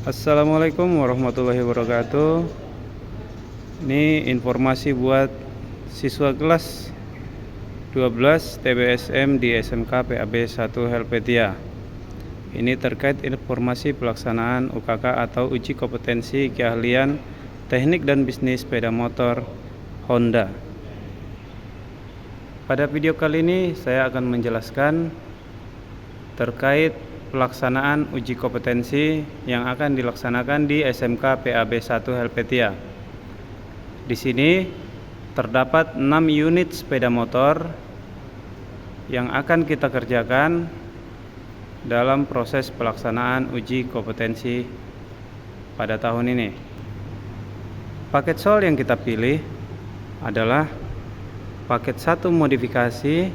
Assalamualaikum warahmatullahi wabarakatuh. Ini informasi buat siswa kelas 12 TBSM di SMK PAB 1 Helvetia. Ini terkait informasi pelaksanaan UKK atau uji kompetensi keahlian teknik dan bisnis sepeda motor Honda. Pada video kali ini saya akan menjelaskan terkait pelaksanaan uji kompetensi yang akan dilaksanakan di SMK PAB 1 Helvetia. Di sini terdapat 6 unit sepeda motor yang akan kita kerjakan dalam proses pelaksanaan uji kompetensi pada tahun ini. Paket sol yang kita pilih adalah paket 1 modifikasi,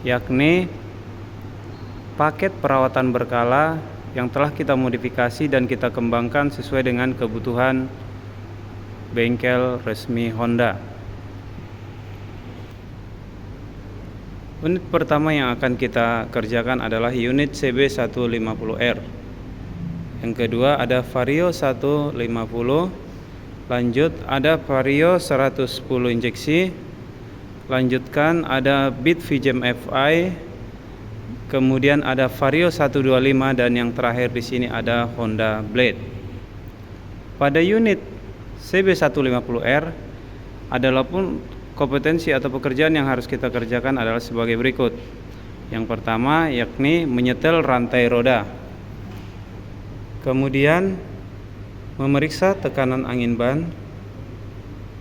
yakni paket perawatan berkala yang telah kita modifikasi dan kita kembangkan sesuai dengan kebutuhan bengkel resmi Honda. Unit pertama yang akan kita kerjakan adalah unit CB150R. Yang kedua ada Vario 150. Lanjut ada Vario 110 injeksi. Lanjutkan ada Beat VJM FI. Kemudian ada Vario 125 dan yang terakhir di sini ada Honda Blade. Pada unit CB150R adalah pun kompetensi atau pekerjaan yang harus kita kerjakan adalah sebagai berikut. Yang pertama yakni menyetel rantai roda. Kemudian memeriksa tekanan angin ban.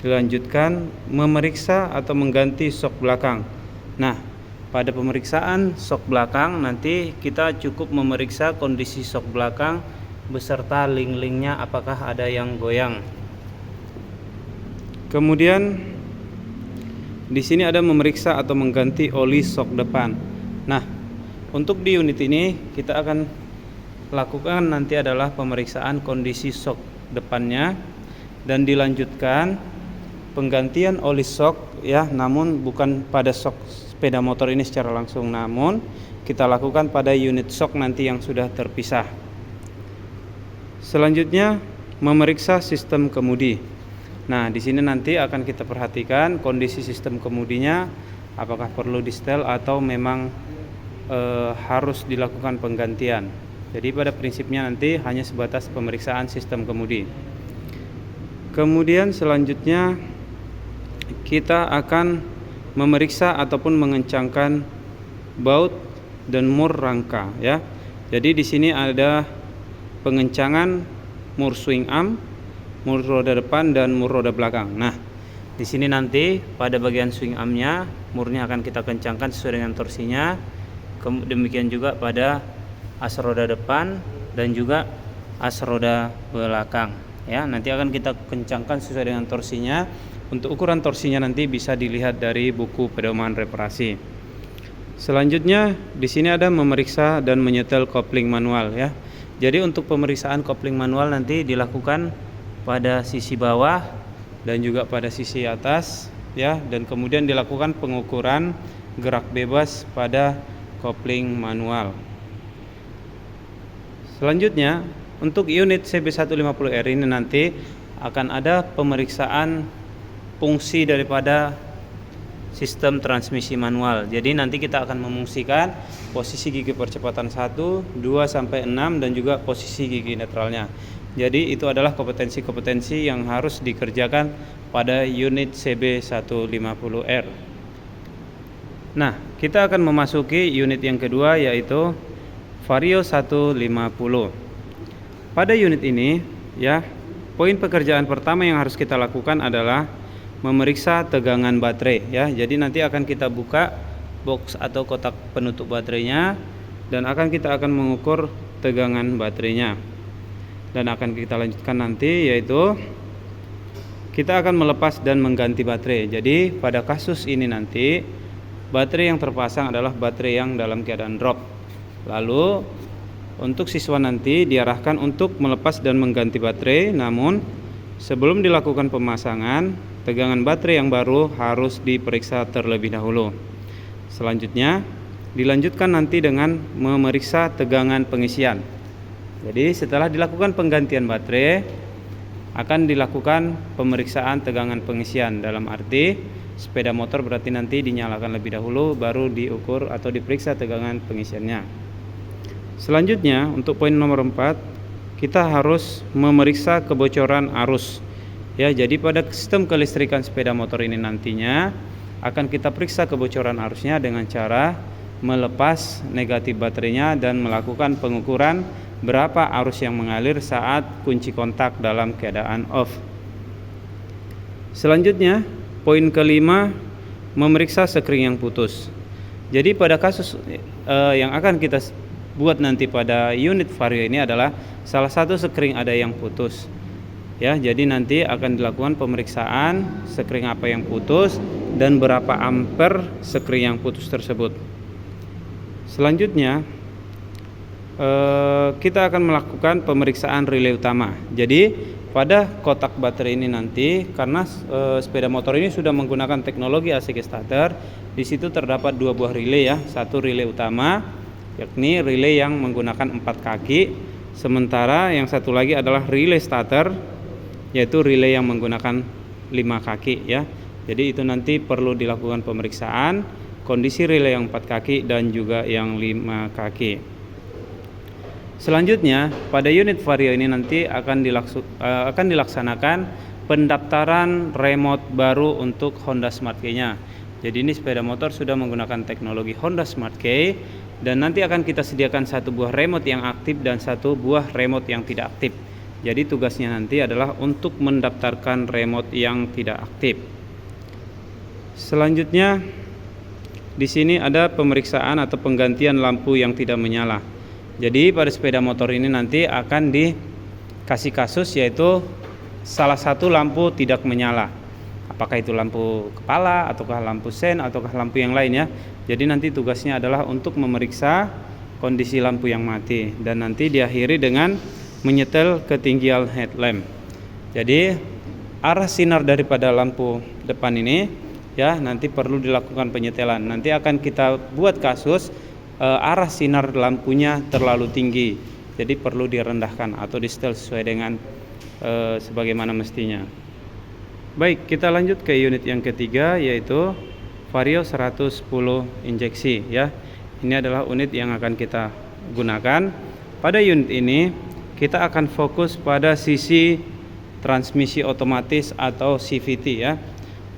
Dilanjutkan memeriksa atau mengganti sok belakang. Nah, pada pemeriksaan sok belakang nanti kita cukup memeriksa kondisi sok belakang beserta link-linknya apakah ada yang goyang. Kemudian di sini ada memeriksa atau mengganti oli sok depan. Nah, untuk di unit ini kita akan lakukan nanti adalah pemeriksaan kondisi sok depannya dan dilanjutkan penggantian oli sok ya, namun bukan pada sok sepeda motor ini secara langsung, namun kita lakukan pada unit sok nanti yang sudah terpisah. Selanjutnya memeriksa sistem kemudi. Nah, di sini nanti akan kita perhatikan kondisi sistem kemudinya apakah perlu di setel atau memang harus dilakukan penggantian. Jadi pada prinsipnya nanti hanya sebatas pemeriksaan sistem kemudi. Kemudian selanjutnya kita akan memeriksa ataupun mengencangkan baut dan mur rangka ya. Jadi di sini ada pengencangan mur swing arm, mur roda depan dan mur roda belakang. Nah, di sini nanti pada bagian swing armnya murnya akan kita kencangkan sesuai dengan torsinya. Demikian juga pada as roda depan dan juga as roda belakang ya. Nanti akan kita kencangkan sesuai dengan torsinya. Untuk ukuran torsinya nanti bisa dilihat dari buku pedoman reparasi. Selanjutnya di sini ada memeriksa dan menyetel kopling manual ya. Jadi untuk pemeriksaan kopling manual nanti dilakukan pada sisi bawah dan juga pada sisi atas ya, dan kemudian dilakukan pengukuran gerak bebas pada kopling manual. Selanjutnya untuk unit CB150R ini nanti akan ada pemeriksaan fungsi daripada sistem transmisi manual. Jadi nanti kita akan memungsikan posisi gigi percepatan 1, 2 sampai 6 dan juga posisi gigi netralnya. Jadi itu adalah kompetensi-kompetensi yang harus dikerjakan pada unit CB150R. Nah, kita akan memasuki unit yang kedua yaitu Vario 150. Pada unit ini ya, poin pekerjaan pertama yang harus kita lakukan adalah memeriksa tegangan baterai ya. Jadi nanti akan kita buka box atau kotak penutup baterainya dan kita akan mengukur tegangan baterainya. Dan akan kita lanjutkan nanti yaitu kita akan melepas dan mengganti baterai. Jadi pada kasus ini nanti baterai yang terpasang adalah baterai yang dalam keadaan drop. Lalu untuk siswa nanti diarahkan untuk melepas dan mengganti baterai, namun sebelum dilakukan pemasangan tegangan baterai yang baru harus diperiksa terlebih dahulu. Selanjutnya dilanjutkan nanti dengan memeriksa tegangan pengisian. Jadi setelah dilakukan penggantian baterai, akan dilakukan pemeriksaan tegangan pengisian. Dalam arti sepeda motor berarti nanti dinyalakan lebih dahulu, baru diukur atau diperiksa tegangan pengisiannya. Selanjutnya untuk poin nomor 4, kita harus memeriksa kebocoran arus. Ya, jadi pada sistem kelistrikan sepeda motor ini nantinya akan kita periksa kebocoran arusnya dengan cara melepas negatif baterainya dan melakukan pengukuran berapa arus yang mengalir saat kunci kontak dalam keadaan off. Selanjutnya, poin kelima, memeriksa sekring yang putus. Jadi pada kasus yang akan kita buat nanti pada unit vario ini adalah salah satu sekring ada yang putus. Ya, jadi nanti akan dilakukan pemeriksaan sekring apa yang putus dan berapa ampere sekring yang putus tersebut. Selanjutnya kita akan melakukan pemeriksaan relay utama. Jadi pada kotak baterai ini nanti, karena sepeda motor ini sudah menggunakan teknologi AC starter, di situ terdapat 2 buah relay ya. Satu relay utama, yakni relay yang menggunakan 4 kaki, sementara yang satu lagi adalah relay starter, yaitu relay yang menggunakan 5 kaki ya. Jadi itu nanti perlu dilakukan pemeriksaan kondisi relay yang 4 kaki dan juga yang 5 kaki. Selanjutnya pada unit vario ini nanti akan dilaksanakan pendaftaran remote baru untuk Honda Smart Key-nya. Jadi ini sepeda motor sudah menggunakan teknologi Honda Smart Key, dan nanti akan kita sediakan 1 buah remote yang aktif dan 1 buah remote yang tidak aktif. Jadi tugasnya nanti adalah untuk mendaftarkan remote yang tidak aktif. Selanjutnya di sini ada pemeriksaan atau penggantian lampu yang tidak menyala. Jadi pada sepeda motor ini nanti akan dikasih kasus, yaitu salah satu lampu tidak menyala. Apakah itu lampu kepala ataukah lampu sen ataukah lampu yang lain ya. Jadi nanti tugasnya adalah untuk memeriksa kondisi lampu yang mati, dan nanti diakhiri dengan menyetel ketinggian headlamp. Jadi arah sinar daripada lampu depan ini ya nanti perlu dilakukan penyetelan. Nanti akan kita buat kasus arah sinar lampunya terlalu tinggi, jadi perlu direndahkan atau di setel sesuai dengan sebagaimana mestinya. Baik, kita lanjut ke unit yang ketiga, yaitu Vario 110 injeksi ya. Ini adalah unit yang akan kita gunakan. Pada unit ini kita akan fokus pada sisi transmisi otomatis atau CVT ya.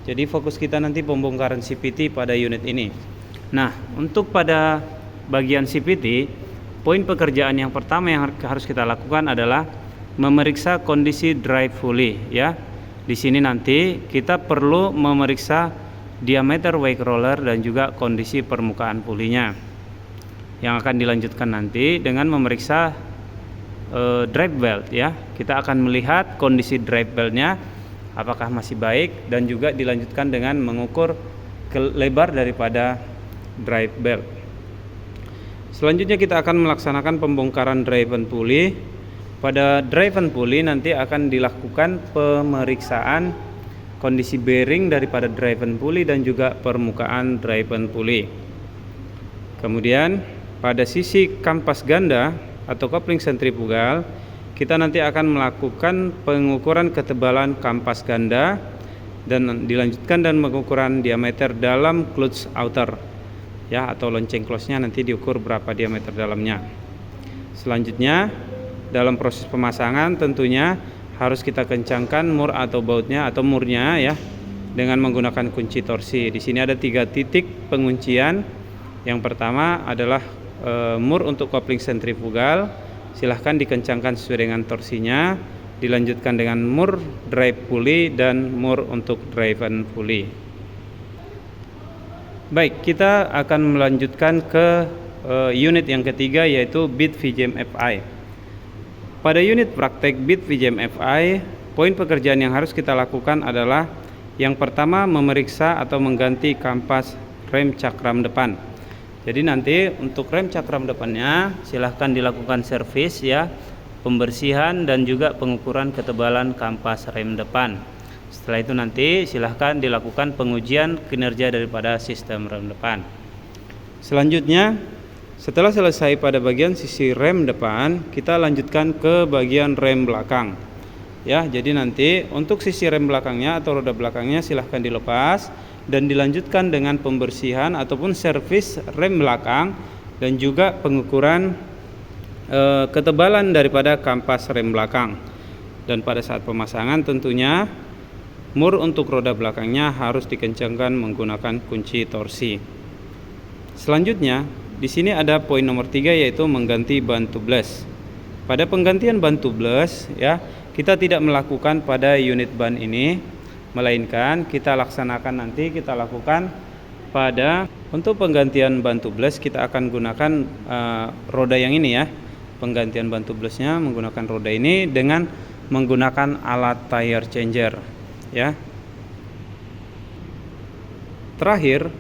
Jadi fokus kita nanti pembongkaran CVT pada unit ini. Nah, untuk pada bagian CVT, poin pekerjaan yang pertama yang harus kita lakukan adalah memeriksa kondisi drive pulley ya. Di sini nanti kita perlu memeriksa diameter wake roller dan juga kondisi permukaan pulinya. Yang akan dilanjutkan nanti dengan memeriksa drive belt ya. Kita akan melihat kondisi drive beltnya apakah masih baik, dan juga dilanjutkan dengan mengukur lebar daripada drive belt. Selanjutnya kita akan melaksanakan pembongkaran driven pulley. Pada driven pulley nanti akan dilakukan pemeriksaan kondisi bearing daripada driven pulley dan juga permukaan driven pulley. Kemudian pada sisi kampas ganda atau kopling sentrifugal, kita nanti akan melakukan pengukuran ketebalan kampas ganda dan dilanjutkan dan pengukuran diameter dalam clutch outer ya, atau lonceng close-nya nanti diukur berapa diameter dalamnya. Selanjutnya dalam proses pemasangan tentunya harus kita kencangkan mur atau bautnya atau murnya ya dengan menggunakan kunci torsi. Di sini ada 3 titik penguncian. Yang pertama adalah mur untuk kopling sentrifugal, silahkan dikencangkan sesuai dengan torsinya. Dilanjutkan dengan mur drive pulley dan mur untuk driven pulley. Baik, kita akan melanjutkan ke unit yang ketiga, yaitu Beat VGM FI. Pada unit praktek Beat VGM FI, poin pekerjaan yang harus kita lakukan adalah yang pertama memeriksa atau mengganti kampas rem cakram depan. Jadi nanti untuk rem cakram depannya silahkan dilakukan servis ya, pembersihan dan juga pengukuran ketebalan kampas rem depan. Setelah itu nanti silahkan dilakukan pengujian kinerja daripada sistem rem depan. Selanjutnya Setelah selesai pada bagian sisi rem depan, kita lanjutkan ke bagian rem belakang. Ya, jadi nanti untuk sisi rem belakangnya atau roda belakangnya silahkan dilepas dan dilanjutkan dengan pembersihan ataupun servis rem belakang dan juga pengukuran ketebalan daripada kampas rem belakang. Dan pada saat pemasangan tentunya mur untuk roda belakangnya harus dikencangkan menggunakan kunci torsi. Selanjutnya, di sini ada poin nomor 3 yaitu mengganti ban tubles. Pada penggantian ban tubles ya, kita tidak melakukan pada unit ban ini, melainkan kita lakukan pada untuk penggantian ban tubles kita akan gunakan roda yang ini ya. Penggantian ban tublesnya menggunakan roda ini dengan menggunakan alat tire changer ya. Terakhir,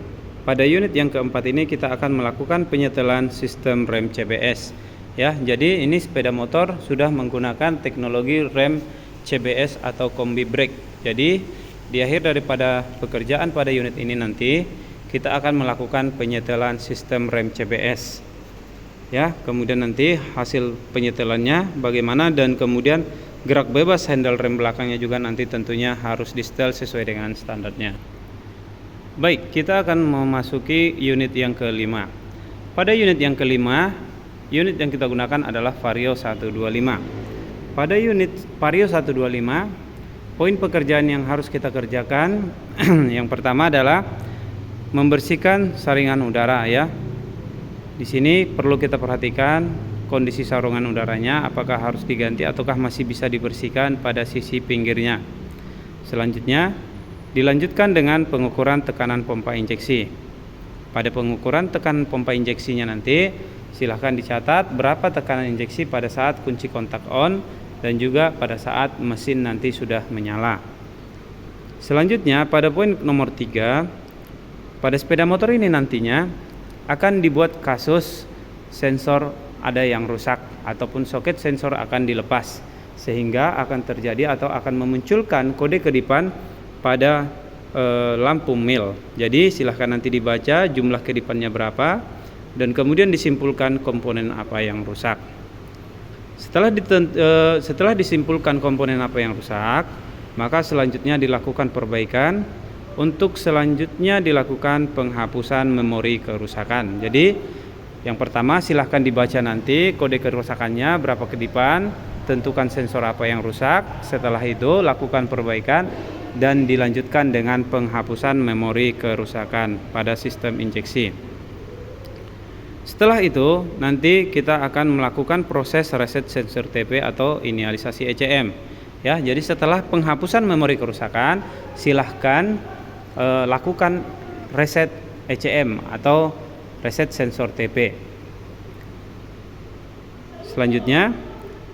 pada unit yang keempat ini kita akan melakukan penyetelan sistem rem CBS ya. Jadi ini sepeda motor sudah menggunakan teknologi rem CBS atau kombi brake. Jadi di akhir daripada pekerjaan pada unit ini nanti kita akan melakukan penyetelan sistem rem CBS ya. Kemudian nanti hasil penyetelannya bagaimana dan kemudian gerak bebas handle rem belakangnya juga nanti tentunya harus di setel sesuai dengan standarnya. Baik, kita akan memasuki unit yang kelima. Pada unit yang kelima, unit yang kita gunakan adalah Vario 125. Pada unit Vario 125, poin pekerjaan yang harus kita kerjakan yang pertama adalah membersihkan saringan udara ya. Di sini perlu kita perhatikan kondisi saringan udaranya, apakah harus diganti ataukah masih bisa dibersihkan pada sisi pinggirnya. Selanjutnya, dilanjutkan dengan pengukuran tekanan pompa injeksi. Pada pengukuran tekanan pompa injeksinya nanti silahkan dicatat berapa tekanan injeksi pada saat kunci kontak on dan juga pada saat mesin nanti sudah menyala. Selanjutnya pada poin nomor 3, pada sepeda motor ini nantinya akan dibuat kasus sensor ada yang rusak ataupun soket sensor akan dilepas sehingga akan terjadi atau akan memunculkan kode kedipan pada lampu mil. Jadi silahkan nanti dibaca jumlah kedipannya berapa dan kemudian disimpulkan komponen apa yang rusak. Setelah disimpulkan komponen apa yang rusak, maka selanjutnya dilakukan perbaikan. Untuk selanjutnya dilakukan penghapusan memori kerusakan. Jadi yang pertama silahkan dibaca nanti kode kerusakannya berapa kedipan, tentukan sensor apa yang rusak. Setelah itu lakukan perbaikan dan dilanjutkan dengan penghapusan memori kerusakan pada sistem injeksi. Setelah itu nanti kita akan melakukan proses reset sensor TP atau inisialisasi ECM ya. Jadi setelah penghapusan memori kerusakan silahkan lakukan reset ECM atau reset sensor TP. Selanjutnya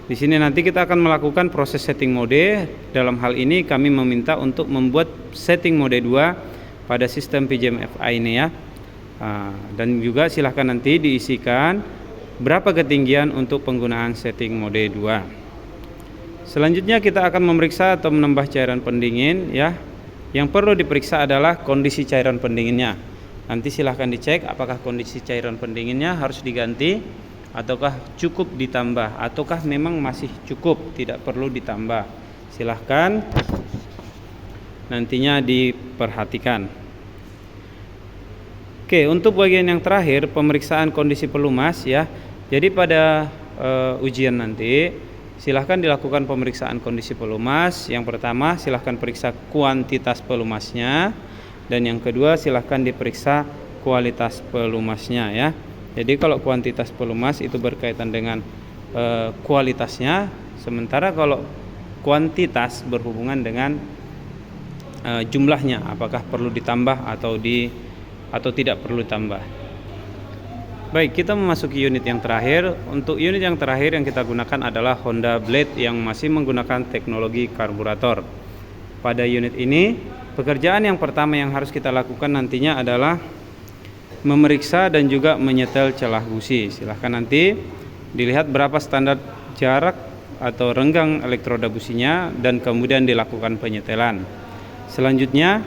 di sini nanti kita akan melakukan proses setting mode. Dalam hal ini kami meminta untuk membuat setting mode 2 pada sistem PJM FI ini ya. Dan juga silahkan nanti diisikan berapa ketinggian untuk penggunaan setting mode 2. Selanjutnya kita akan memeriksa atau menambah cairan pendingin ya. Yang perlu diperiksa adalah kondisi cairan pendinginnya. Nanti silahkan dicek apakah kondisi cairan pendinginnya harus diganti ataukah cukup ditambah, ataukah memang masih cukup tidak perlu ditambah. Silahkan nantinya diperhatikan. Oke, untuk bagian yang terakhir pemeriksaan kondisi pelumas ya. Jadi pada ujian nanti silahkan dilakukan pemeriksaan kondisi pelumas. Yang pertama silahkan periksa kuantitas pelumasnya dan yang kedua silahkan diperiksa kualitas pelumasnya ya. Jadi kalau kuantitas pelumas itu berkaitan dengan kualitasnya, sementara kalau kuantitas berhubungan dengan jumlahnya, apakah perlu ditambah atau tidak perlu ditambah. Baik, kita memasuki unit yang terakhir. Untuk unit yang terakhir yang kita gunakan adalah Honda Blade yang masih menggunakan teknologi karburator. Pada unit ini, pekerjaan yang pertama yang harus kita lakukan nantinya adalah memeriksa dan juga menyetel celah busi. Silahkan nanti dilihat berapa standar jarak atau renggang elektroda businya dan kemudian dilakukan penyetelan. Selanjutnya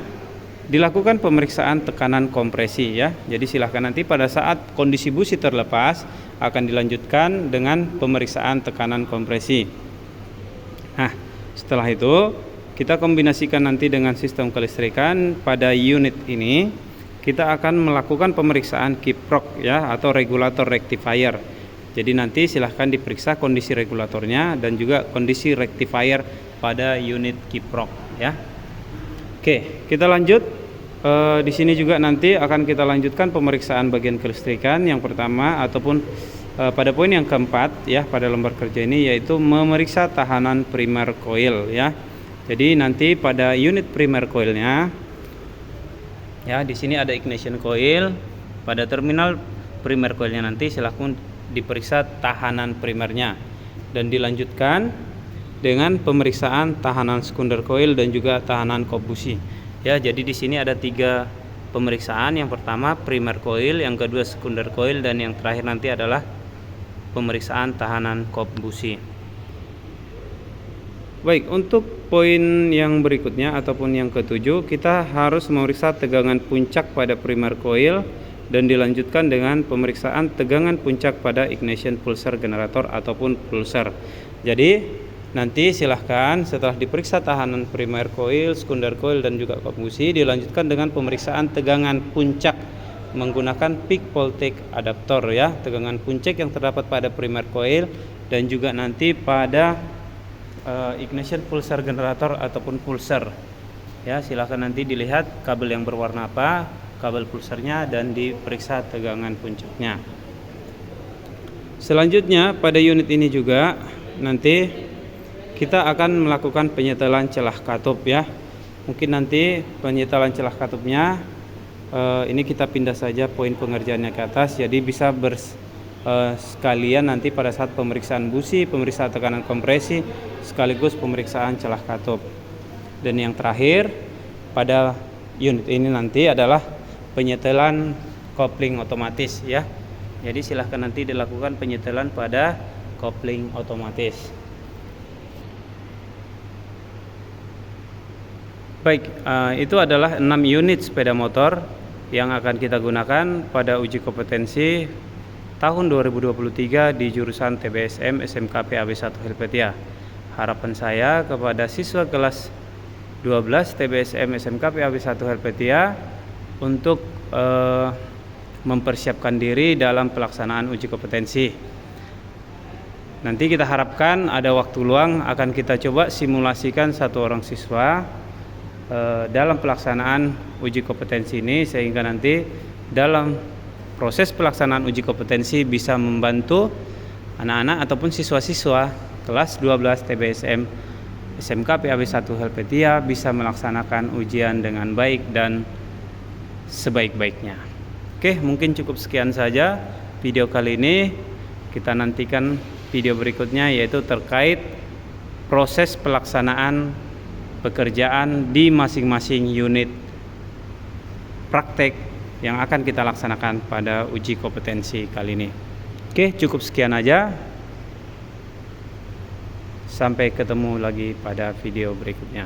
dilakukan pemeriksaan tekanan kompresi ya. Jadi silahkan nanti pada saat kondisi busi terlepas akan dilanjutkan dengan pemeriksaan tekanan kompresi. Nah, setelah itu kita kombinasikan nanti dengan sistem kelistrikan. Pada unit ini kita akan melakukan pemeriksaan kiprok ya, atau regulator rectifier. Jadi nanti silahkan diperiksa kondisi regulatornya dan juga kondisi rectifier pada unit kiprok ya. Oke, kita lanjut. Di sini juga nanti akan kita lanjutkan pemeriksaan bagian kelistrikan yang pertama ataupun pada poin yang keempat ya pada lembar kerja ini, yaitu memeriksa tahanan primer coil ya. Jadi nanti pada unit primer coilnya ya, di sini ada ignition coil. Pada terminal primer coilnya nanti silahkan diperiksa tahanan primernya dan dilanjutkan dengan pemeriksaan tahanan sekunder coil dan juga tahanan kop busi. Ya, jadi di sini ada 3 pemeriksaan. Yang pertama primer coil, yang kedua sekunder coil, dan yang terakhir nanti adalah pemeriksaan tahanan kop busi. Baik, untuk poin yang berikutnya ataupun yang ketujuh, kita harus memeriksa tegangan puncak pada primer coil dan dilanjutkan dengan pemeriksaan tegangan puncak pada ignition pulser generator ataupun pulser. Jadi nanti silahkan setelah diperiksa tahanan primer coil, sekunder coil, dan juga kop busi, dilanjutkan dengan pemeriksaan tegangan puncak menggunakan peak voltage adaptor ya. Tegangan puncak yang terdapat pada primer coil dan juga nanti pada ignition pulser generator ataupun pulser ya. Silahkan nanti dilihat kabel yang berwarna apa, kabel pulsernya, dan diperiksa tegangan puncaknya. Selanjutnya pada unit ini juga nanti kita akan melakukan penyetelan celah katup ya. Mungkin nanti penyetelan celah katupnya ini kita pindah saja poin pengerjaannya ke atas, jadi bisa sekalian nanti pada saat pemeriksaan busi, pemeriksaan tekanan kompresi, sekaligus pemeriksaan celah katup. Dan yang terakhir pada unit ini nanti adalah penyetelan kopling otomatis ya. Jadi silahkan nanti dilakukan penyetelan pada kopling otomatis. Baik, itu adalah 6 unit sepeda motor yang akan kita gunakan pada uji kompetensi tahun 2023 di jurusan TBSM SMK PAB 1 Helvetia. Harapan saya kepada siswa kelas 12 TBSM SMK PAB 1 Helvetia untuk mempersiapkan diri dalam pelaksanaan uji kompetensi. Nanti kita harapkan ada waktu luang akan kita coba simulasikan 1 orang siswa dalam pelaksanaan uji kompetensi ini, sehingga nanti dalam proses pelaksanaan uji kompetensi bisa membantu anak-anak ataupun siswa-siswa kelas 12 TBSM SMK PAB 1 Helvetia bisa melaksanakan ujian dengan baik dan sebaik-baiknya. Oke, mungkin cukup sekian saja video kali ini. Kita nantikan video berikutnya, yaitu terkait proses pelaksanaan pekerjaan di masing-masing unit praktek yang akan kita laksanakan pada uji kompetensi kali ini. Oke, cukup sekian aja. Sampai ketemu lagi pada video berikutnya.